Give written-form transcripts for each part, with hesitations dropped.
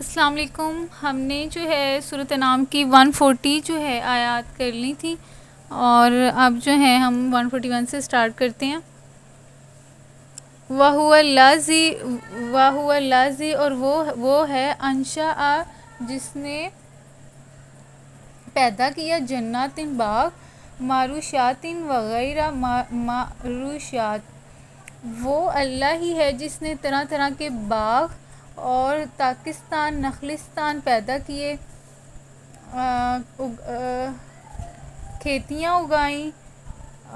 السلام علیکم. ہم نے جو ہے سورۃ انعام کی 140 جو ہے آیات کر لی تھی، اور اب جو ہے ہم 141 سے سٹارٹ کرتے ہیں. وَهُوَ الَّذِي اور وہ ہے انشأ جس نے پیدا کیا جنات باغ معروشات وغیر معروشات. وہ اللہ ہی ہے جس نے طرح طرح کے باغ اور تاکستان نخلستان پیدا کیے، کھیتیاں اگائیں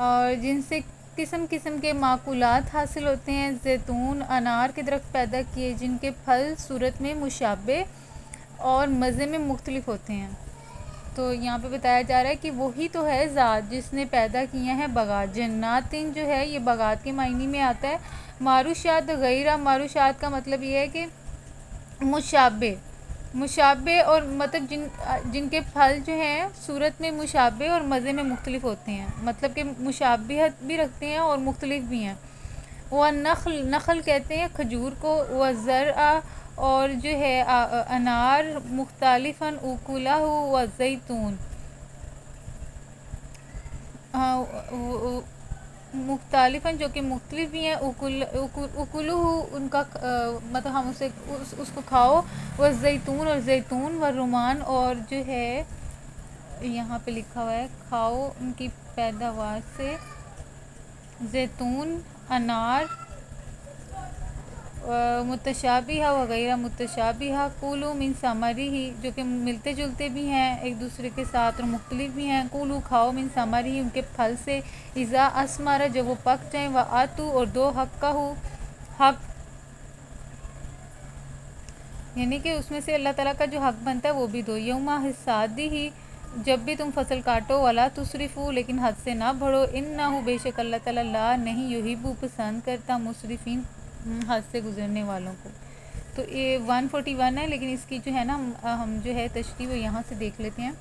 اور جن سے قسم قسم کے معقولات حاصل ہوتے ہیں. زیتون انار کے درخت پیدا کیے جن کے پھل صورت میں مشابہ اور مزے میں مختلف ہوتے ہیں. تو یہاں پہ بتایا جا رہا ہے کہ وہی تو ہے ذات جس نے پیدا کیے ہیں باغات. جناتن جو ہے یہ باغات کے معنی میں آتا ہے. معروشات غیرہ معروشات کا مطلب یہ ہے کہ مشابہ اور مطلب جن کے پھل جو ہیں صورت میں مشابہ اور مزے میں مختلف ہوتے ہیں، مطلب کہ مشابہت بھی رکھتے ہیں اور مختلف بھی ہیں. نخل کہتے ہیں کھجور کو. زرع اور جو ہے انار. مختلفاً اکلہ زیتون مختلفاً جو کہ مختلف بھی ہیں. اکلہ ان کا مطلب ہم اس کو کھاؤ. زیتون اور زیتون و رومان اور جو ہے یہاں پہ لکھا ہوا ہے کھاؤ ان کی پیداوار سے. زیتون انار متشابہ وغیرہ متشابہ. کولو من ثمرہ جو کہ ملتے جلتے بھی ہیں ایک دوسرے کے ساتھ اور مختلف بھی ہیں. کولو کھاؤ من ثمرہ ان کے پھل سے. اذا اثمر جب وہ پک جائیں. وآتوا اور دو حق یعنی کہ اس میں سے اللہ تعالیٰ کا جو حق بنتا ہے وہ بھی دو. یوم حصادہ جب بھی تم فصل کاٹو. ولا تسرفوا لیکن حد سے نہ بڑھو. انہ بے شک اللہ تعالیٰ لا نہیں یحب پسند کرتا مسرفین حد سے گزرنے والوں کو. تو یہ 141 ہے، لیکن اس کی جو ہے نا ہم جو ہے تشریح وہ یہاں سے دیکھ لیتے ہیں.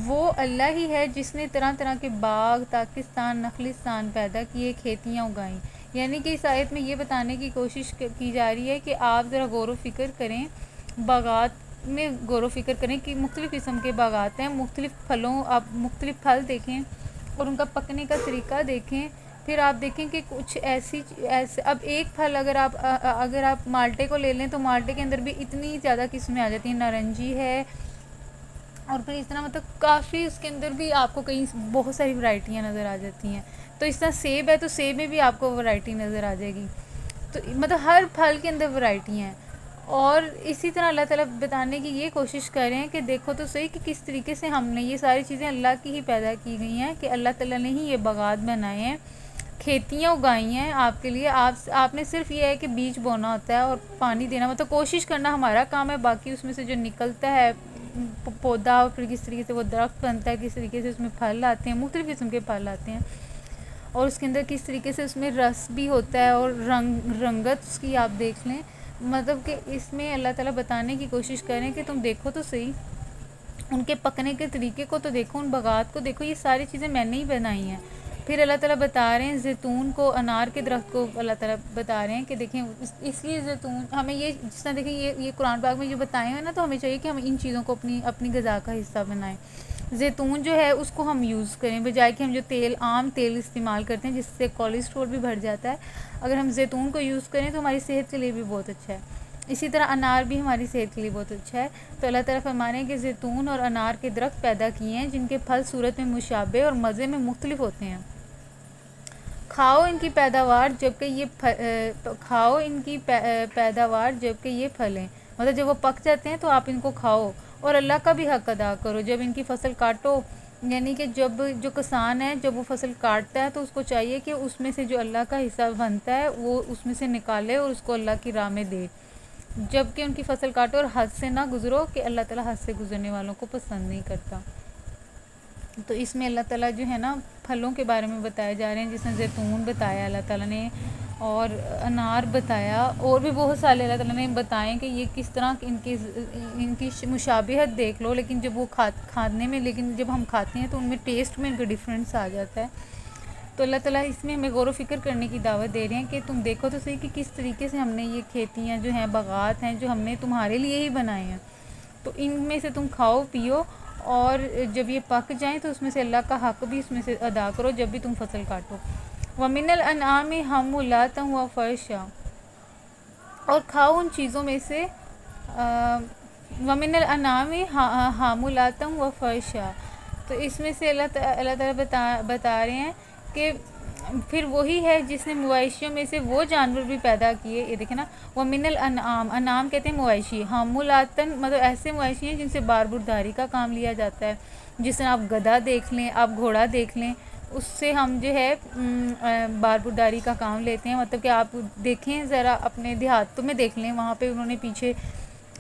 وہ اللہ ہی ہے جس نے طرح طرح کے باغ تاکستان نخلستان پیدا کیے، کھیتیاں اگائیں. یعنی کہ اس آیت میں یہ بتانے کی کوشش کی جا رہی ہے کہ آپ ذرا غور و فکر کریں، باغات میں غور و فکر کریں کہ مختلف قسم کے باغات ہیں. مختلف پھلوں آپ مختلف پھل دیکھیں اور ان کا پکنے کا طریقہ دیکھیں. پھر آپ دیکھیں کہ کچھ ایسے اب ایک پھل اگر آپ مالٹے کو لے لیں تو مالٹے کے اندر بھی اتنی زیادہ قسمیں آ جاتی ہیں. نارنجی ہے اور پھر اس طرح مطلب کافی اس کے اندر بھی آپ کو کئی بہت ساری ورائٹیاں نظر آ جاتی ہیں. تو اس طرح سیب ہے تو سیب میں بھی آپ کو ورائٹی نظر آ جائے گی. تو مطلب ہر پھل کے اندر ورائٹی ہیں. اور اسی طرح اللہ تعالیٰ بتانے کی یہ کوشش کر رہے ہیں کہ دیکھو تو صحیح کہ کس طریقے سے ہم نے یہ ساری چیزیں اللہ کی ہی پیدا کی گئی ہیں، کہ اللہ تعالیٰ نے ہی یہ باغات بنائے ہیں، کھیتیاں اگائی ہیں آپ کے لیے. آپ نے صرف یہ ہے کہ بیج بونا ہوتا ہے اور پانی دینا، مطلب کوشش کرنا ہمارا کام ہے. باقی اس میں سے جو نکلتا ہے پودا اور پھر کس طریقے سے وہ درخت بنتا ہے، کس طریقے سے اس میں پھل آتے ہیں، مختلف قسم کے پھل آتے ہیں، اور اس کے اندر کس طریقے سے اس میں رس بھی ہوتا ہے اور رنگت اس کی آپ دیکھ لیں. مطلب کہ اس میں اللہ تعالیٰ بتانے کی کوشش کریں کہ تم دیکھو تو صحیح ان کے پکنے کے طریقے کو، تو دیکھو ان باغات کو دیکھو، یہ ساری چیزیں میں نے ہی بنائی ہیں. پھر اللہ تعالیٰ بتا رہے ہیں زیتون کو، انار کے درخت کو اللہ تعالیٰ بتا رہے ہیں کہ دیکھیں اس لیے زیتون ہمیں یہ جس طرح دیکھیں یہ قرآن پاک میں جو بتائے ہیں نا، تو ہمیں چاہیے کہ ہم ان چیزوں کو اپنی غذا کا حصہ بنائیں. زیتون جو ہے اس کو ہم یوز کریں بجائے کہ ہم جو عام تیل استعمال کرتے ہیں جس سے کولیسٹرول بھی بڑھ جاتا ہے. اگر ہم زیتون کو یوز کریں تو ہماری صحت کے لیے بھی بہت اچھا ہے. اسی طرح انار بھی ہماری صحت کے لیے بہت اچھا ہے. تو اللہ تعالیٰ فرما رہے ہیں کہ زیتون اور انار کے درخت پیدا کیے ہیں جن کے پھل صورت میں مشابہ اور مزے میں مختلف ہوتے ہیں. کھاؤ ان کی پیداوار جبکہ یہ پھلیں، مطلب جب وہ پک جاتے ہیں تو آپ ان کو کھاؤ اور اللہ کا بھی حق ادا کرو. جب ان کی فصل کاٹو، یعنی کہ جب جو کسان ہے جب وہ فصل کاٹتا ہے تو اس کو چاہیے کہ اس میں سے جو اللہ کا حصہ بنتا ہے وہ اس میں سے نکالے اور اس کو اللہ کی راہ میں دے. جب کہ ان کی فصل کاٹو اور حد سے نہ گزرو، کہ اللہ تعالیٰ حد سے گزرنے والوں کو پسند نہیں کرتا. تو اس میں اللہ تعالیٰ جو ہے نا پھلوں کے بارے میں بتائے جا رہے ہیں، جس میں زیتون بتایا اللہ تعالیٰ نے اور انار بتایا، اور بھی بہت سارے اللہ تعالیٰ نے بتائیں کہ یہ کس طرح ان کی مشابہت دیکھ لو. لیکن جب وہ کھانے میں، لیکن جب ہم کھاتے ہیں تو ان میں ٹیسٹ میں ان کا ڈفرینس آ جاتا ہے. تو اللہ تعالیٰ اس میں ہمیں غور و فکر کرنے کی دعوت دے رہے ہیں کہ تم دیکھو تو صحیح کہ کس طریقے سے ہم نے یہ کھیتیاں جو ہیں، باغات ہیں جو ہم نے تمہارے لیے ہی بنائے ہیں، تو ان میں سے تم کھاؤ پیو، اور جب یہ پک جائیں تو اس میں سے اللہ کا حق بھی اس میں سے ادا کرو جب بھی تم فصل کاٹو۔ وَمِنَ الْأَنْعَامِ حَمُولَاتًا وَفَرْشًا، اور کھاؤ ان چیزوں میں سے وَمِنَ الْأَنْعَامِ حَامُولَاتًا وَفَرْشًا، تو اس میں سے اللہ تعالیٰ بتا رہے ہیں کہ پھر وہی ہے جس نے مویشیوں میں سے وہ جانور بھی پیدا کیے، یہ دیکھیں نا، وَمِنَ الْأَنْعَامِ، انعام کہتے ہیں مویشی، حَامُولَاتًا مطلب ایسے مویشی ہیں جن سے بار برداری کا کام لیا جاتا ہے، جس طرح آپ گدھا دیکھ لیں، آپ گھوڑا دیکھ لیں، اس سے ہم جو ہے بار برداری کا کام لیتے ہیں، مطلب کہ آپ دیکھیں ذرا اپنے دیہاتوں میں دیکھ لیں، وہاں پہ انہوں نے پیچھے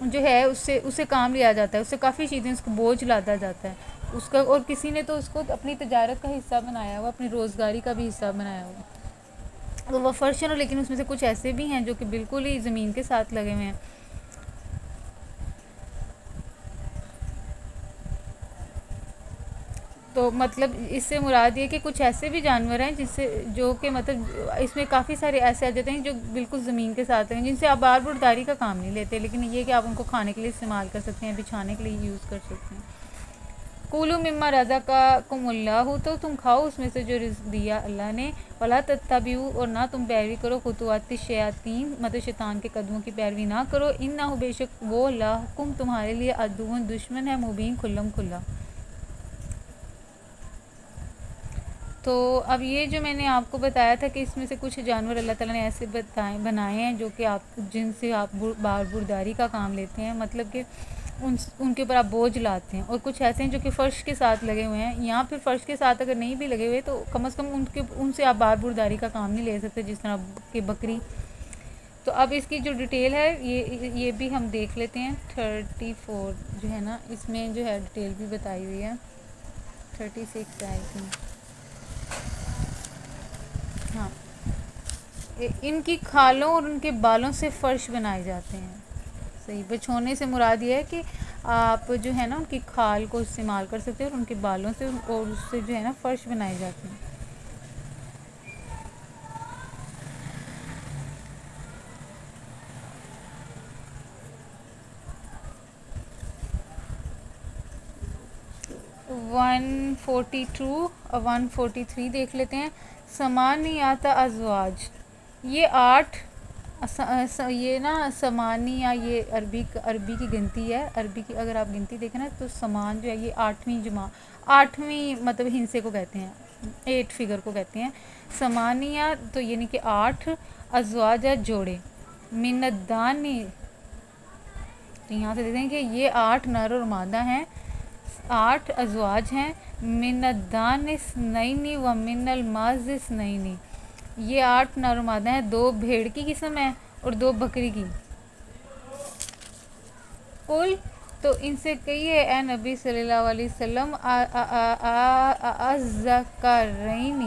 جو ہے اس سے کام لیا جاتا ہے، اس سے کافی چیزیں، اس کو بوجھ لادا جاتا ہے اس کا، اور کسی نے تو اس کو اپنی تجارت کا حصہ بنایا ہوا، اپنی روزگاری کا بھی حصہ بنایا ہوا، تو وہ فرشن، لیکن اس میں سے کچھ ایسے بھی ہیں جو کہ بالکل ہی زمین کے ساتھ لگے ہوئے ہیں۔ تو مطلب اس سے مراد یہ کہ کچھ ایسے بھی جانور ہیں جس سے جو کہ مطلب اس میں کافی سارے ایسے آ جاتے ہیں جو بالکل زمین کے ساتھ ہیں، جن سے آپ بار برداری کا کام نہیں لیتے، لیکن یہ کہ آپ ان کو کھانے کے لیے استعمال کر سکتے ہیں، بچھانے کے لیے یوز کر سکتے ہیں۔ کُلُوا مِمَّا رَزَقَکُمُ اللّٰہ، تو تم کھاؤ اس میں سے جو رزق دیا اللہ نے، وَلَا تَتَّبِعُوا، اور نہ تم پیروی کرو، خطوات الشیاطین، مطلب شیطان کے قدموں کی پیروی نہ کرو، اِنَّہُ، بے شک وہ، لَکُم، تمہارے لیے، عَدُوٌّ، دشمن ہے، مبین، کھلم کھلا۔ تو اب یہ جو میں نے آپ کو بتایا تھا کہ اس میں سے کچھ جانور اللہ تعالیٰ نے ایسے بنائے ہیں جو کہ آپ جن سے آپ بار برداری کا کام لیتے ہیں، مطلب کہ ان کے اوپر آپ بوجھ لاتے ہیں، اور کچھ ایسے ہیں جو کہ فرش کے ساتھ لگے ہوئے ہیں، یہاں پھر فرش کے ساتھ اگر نہیں بھی لگے ہوئے تو کم از کم ان سے آپ بار برداری کا کام نہیں لے سکتے، جس طرح کہ بکری۔ تو اب اس کی جو ڈیٹیل ہے یہ بھی ہم دیکھ لیتے ہیں، 34 جو ہے نا، اس میں جو ہے ڈیٹیل بھی بتائی ہوئی ہے، 36 آئی تھنک، ہاں، ان کی کھالوں اور ان کے بالوں سے فرش بنائے جاتے ہیں۔ صحیح، بچھونے سے مراد یہ ہے کہ آپ جو ہے نا ان کی کھال کو استعمال کر سکتے ہیں، اور ان کے بالوں سے اور اس سے جو ہے نا فرش بنائے جاتے ہیں۔ 142 اور 143 دیکھ لیتے ہیں۔ سمانیات ازواج، یہ 8، یہ نا سمانیہ، یہ عربی کی گنتی ہے، عربی کی اگر آپ گنتی دیکھیں نا تو سمان جو ہے یہ 8ویں مطلب ہندسے کو کہتے ہیں، 8 فگر کو کہتے ہیں۔ سمانیہ تو یعنی کہ 8، ازواج ہے جوڑے، من الدانی، تو یہاں سے دیکھتے ہیں کہ یہ 8 نر اور مادہ ہیں، 8 ازواج ہیں، من الدان اثنین و من الماز اثنین، یہ 8 نر و مادہ ہیں، 2 بھیڑ کی قسم ہے اور 2 بکری کی۔ کل، تو ان سے کہیے اے نبی صلی اللہ علیہ وسلم، الذکرین،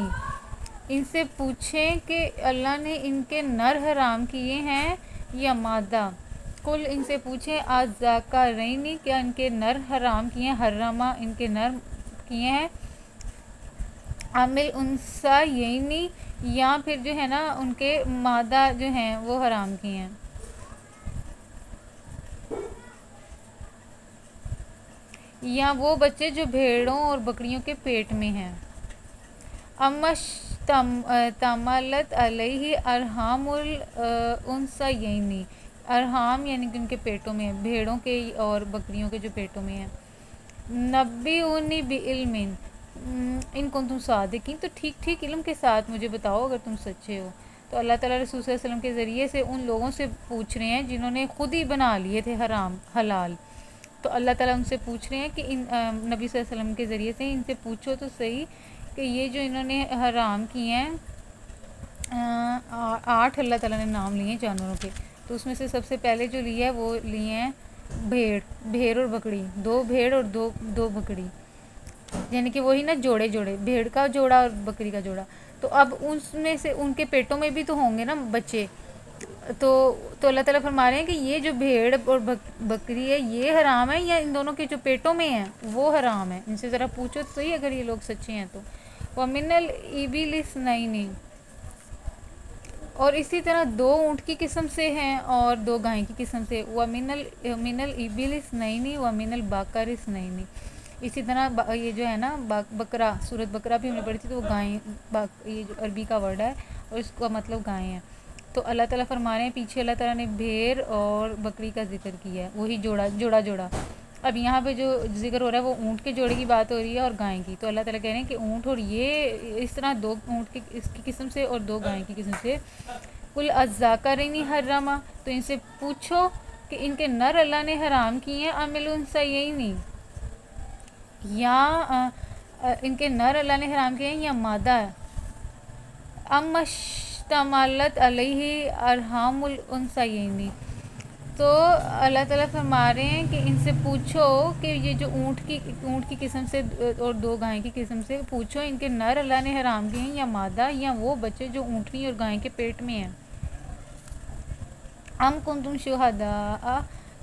ان سے پوچھیں کہ اللہ نے ان کے نر حرام کیے ہیں یا مادہ، کل ان سے پوچھیں الذکرین، کیا ان کے نر حرام کیے ہیں، حرمہ ان کے نر کیے ہیں، ام الانثیین، یا پھر جو ہے نا ان کے مادہ جو ہیں وہ حرام کیے ہیں، یا وہ بچے جو بھیڑوں اور بکریوں کے پیٹ میں ہیں، تملت علیہ ارحام الانثیین، ارحام یعنی کہ ان کے پیٹوں میں ہیں، بھیڑوں کے اور بکریوں کے جو پیٹوں میں ہیں، نبئونی بعلم ان کنتم صادقین، تو ٹھیک ٹھیک علم کے ساتھ مجھے بتاؤ اگر تم سچے ہو۔ تو اللہ تعالیٰ رسول صلی اللہ علیہ وسلم کے ذریعے سے ان لوگوں سے پوچھ رہے ہیں جنہوں نے خود ہی بنا لیے تھے حرام حلال، تو اللہ تعالیٰ ان سے پوچھ رہے ہیں کہ نبی صلی اللہ علیہ وسلم کے ذریعے سے ان سے پوچھو تو صحیح کہ یہ جو انہوں نے حرام کیے ہیں، 8 اللہ تعالیٰ نے نام لیے ہیں جانوروں کے، تو اس میں سے سب سے پہلے جو لیا ہے وہ لیے ہیں بھیڑ اور بکری، 2 بھیڑ اور 2 بکری، یعنی کہ وہی نا جوڑے بھیڑ کا جوڑا اور بکری کا جوڑا، تو اب اس میں سے ان کے پیٹوں میں بھی تو ہوں گے نا بچے، تو اللہ تعالیٰ فرما رہے ہیں کہ یہ جو بھیڑ اور بکری ہے یہ حرام ہے، یا ان دونوں کے جو پیٹوں میں ہیں وہ حرام ہے، ان سے ذرا پوچھو تو صحیح اگر یہ لوگ سچے ہیں تو۔ وَمِنَ الْإِبِلِ اثْنَيْنِ، اور اسی طرح 2 اونٹ کی قسم سے ہیں اور 2 گائیں کی قسم سے. وَمِنَ الْإِبِلِ اثْنَيْنِ وَمِنَ الْبَقَرِ اثْنَيْنِ. اسی طرح یہ جو ہے نا بکرا، سورۃ بکرا بھی ہم نے پڑھی تھی، تو وہ گائیں، یہ جو عربی کا ورڈ ہے اور اس کا مطلب گائیں ہیں. تو اللہ تعالیٰ فرما رہے ہیں پیچھے اللہ تعالیٰ نے بھیڑ اور بکری کا ذکر کیا ہے، وہی جوڑا. اب یہاں پہ جو ذکر ہو رہا ہے وہ اونٹ کے جوڑے کی بات ہو رہی ہے اور گائیں کی. تو اللہ تعالیٰ کہہ رہے ہیں کہ اونٹ اور یہ اس طرح 2 اونٹ کی اس کی قسم سے اور 2 گائیں کی قسم سے. کل الذکرین حرما، تو ان سے پوچھو کہ ان کے نر اللہ نے حرام کیے ہیں، ام الانثیین، یا ان کے نر اللہ نے حرام کیے ہیں یا مادہ ہے. ام اشتملت علیہ ارحام الانثیین. تو اللہ تعالیٰ فرما رہے ہیں کہ ان سے پوچھو کہ یہ جو اونٹ کی قسم سے اور 2 گائیں کی قسم سے پوچھو ان کے نر اللہ نے حرام کیے ہیں یا مادہ، یا وہ بچے جو اونٹنی اور گائیں کے پیٹ میں ہیں. ام کنتم شہداء،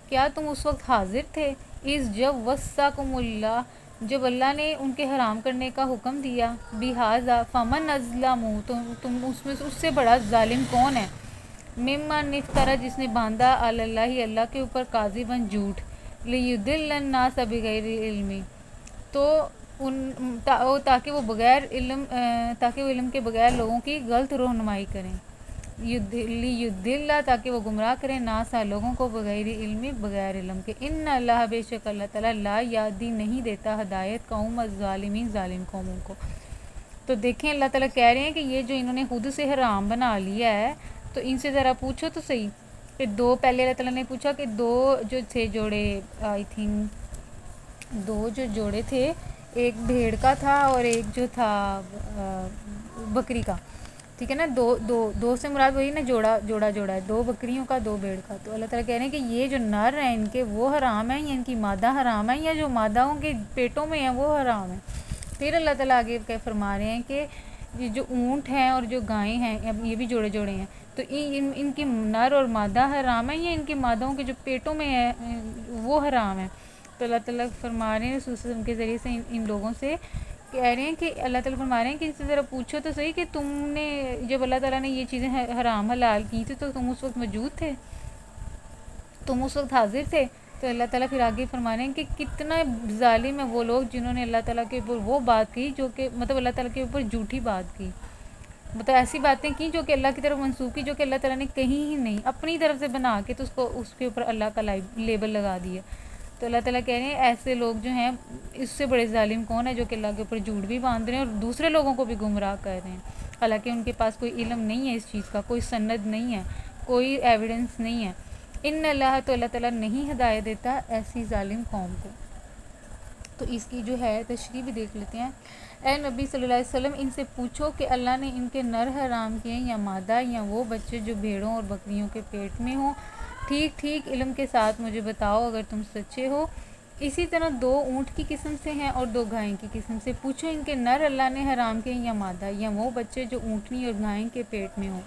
کیا تم اس وقت حاضر تھے، اس جب وصاکم اللہ، جب اللہ نے ان کے حرام کرنے کا حکم دیا. بہذا فمن اظلم، تو تم اس میں اس سے بڑا ظالم کون ہے. ممن افترا، جس نے باندھا علی اللہ، اللہ کے اوپر کاذباً جھوٹ. لیضل الناس بغیر علم، تو تاکہ وہ علم کے بغیر لوگوں کی غلط رہنمائی کریں. لیضل، تاکہ وہ گمراہ کریں، ناسا لوگوں کو، بغیر علم، بغیر علم کے. ان اللہ، بے شک اللہ تعالیٰ، لا یہدی، نہیں دیتا ہدایت، قوم الظالمین، ظالم قوموں کو. تو دیکھیں اللہ تعالیٰ کہہ رہے ہیں کہ یہ جو انہوں نے خود سے حرام بنا لیا ہے، تو ان سے ذرا پوچھو تو صحیح کہ 2، پہلے اللہ تعالیٰ نے پوچھا کہ 2 جو تھے جوڑے، آئی تھنک 2 جو جوڑے تھے، ایک بھیڑ کا تھا اور ایک جو تھا بکری کا. ٹھیک ہے نا، دو سے مراد وہی نا، جوڑا ہے، 2 بکریوں کا 2 بھیڑ کا. تو اللہ تعالیٰ کہہ رہے ہیں کہ یہ جو نر ہیں ان کے وہ حرام ہیں، یا ان کی مادہ حرام ہے، یا جو مادہوں کے پیٹوں میں ہیں وہ حرام ہیں. پھر اللہ تعالیٰ آگے فرما رہے ہیں کہ یہ جو اونٹ ہیں اور جو گائیں ہیں، یہ بھی جوڑے ہیں، تو ان کی نر اور مادہ حرام ہے، یا ان کی مادہوں کے جو پیٹوں میں ہے وہ حرام ہے. تو اللہ تعالیٰ فرما رہے ہیں رسول صلی اللہ علیہ وسلم کے ذریعے سے ان لوگوں سے کہہ رہے ہیں کہ اللہ تعالیٰ فرما رہے ہیں کہ ان سے ذرا پوچھو تو صحیح کہ تم نے جب اللہ تعالیٰ نے یہ چیزیں حرام حلال کی تھی تو تم اس وقت موجود تھے، تم اس وقت حاضر تھے. تو اللہ تعالیٰ پھر آگے فرما رہے ہیں کہ کتنا ظالم ہے وہ لوگ جنہوں نے اللہ تعالیٰ کے اوپر وہ بات کی جو کہ مطلب اللہ تعالیٰ کے اوپر جھوٹی بات کی، مطلب ایسی باتیں کی جو کہ اللہ کی طرف منسوخ کی، جو کہ اللہ تعالیٰ نے کہیں ہی نہیں، اپنی طرف سے بنا کے تو اس کے اوپر اللہ کا لیبل لگا دیا. تو اللہ تعالیٰ کہہ رہے ہیں ایسے لوگ جو ہیں، اس سے بڑے ظالم کون ہے جو کہ اللہ کے اوپر جھوٹ بھی باندھ رہے ہیں اور دوسرے لوگوں کو بھی گمراہ کر رہے ہیں، حالانکہ ان کے پاس کوئی علم نہیں ہے اس چیز کا، کوئی سند نہیں ہے، کوئی ایویڈنس نہیں ہے. ان اللہ، تو اللہ تعالیٰ نہیں ہدایت دیتا ایسی ظالم قوم کو. تو اس کی جو ہے تشریح بھی دیکھ لیتے ہیں. اے نبی صلی اللہ علیہ وسلم، ان سے پوچھو کہ اللہ نے ان کے نر حرام کیے یا مادہ، یا وہ بچے جو بھیڑوں اور بکریوں کے پیٹ میں ہوں. ٹھیک علم کے ساتھ مجھے بتاؤ اگر تم سچے ہو. اسی طرح 2 اونٹ کی قسم سے ہیں اور 2 گائیں کی قسم سے. پوچھو ان کے نر اللہ نے حرام کیے یا مادہ، یا وہ بچے جو اونٹنی اور گائیں کے پیٹ میں ہوں.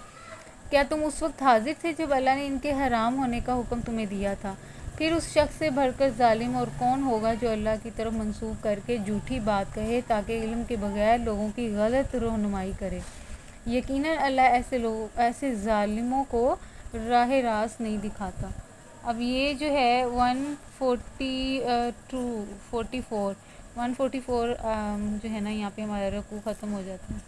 کیا تم اس وقت حاضر تھے جب اللہ نے ان کے حرام ہونے کا حکم تمہیں دیا تھا؟ پھر اس شخص سے بڑھ کر ظالم اور کون ہوگا جو اللہ کی طرف منسوخ کر کے جھوٹی بات کہے تاکہ علم کے بغیر لوگوں کی غلط رہنمائی کرے. یقیناً اللہ ایسے ظالموں کو راہ راست نہیں دکھاتا. اب یہ جو ہے 144 جو ہے نا، یہاں پہ ہمارا رکوع ختم ہو جاتا ہے.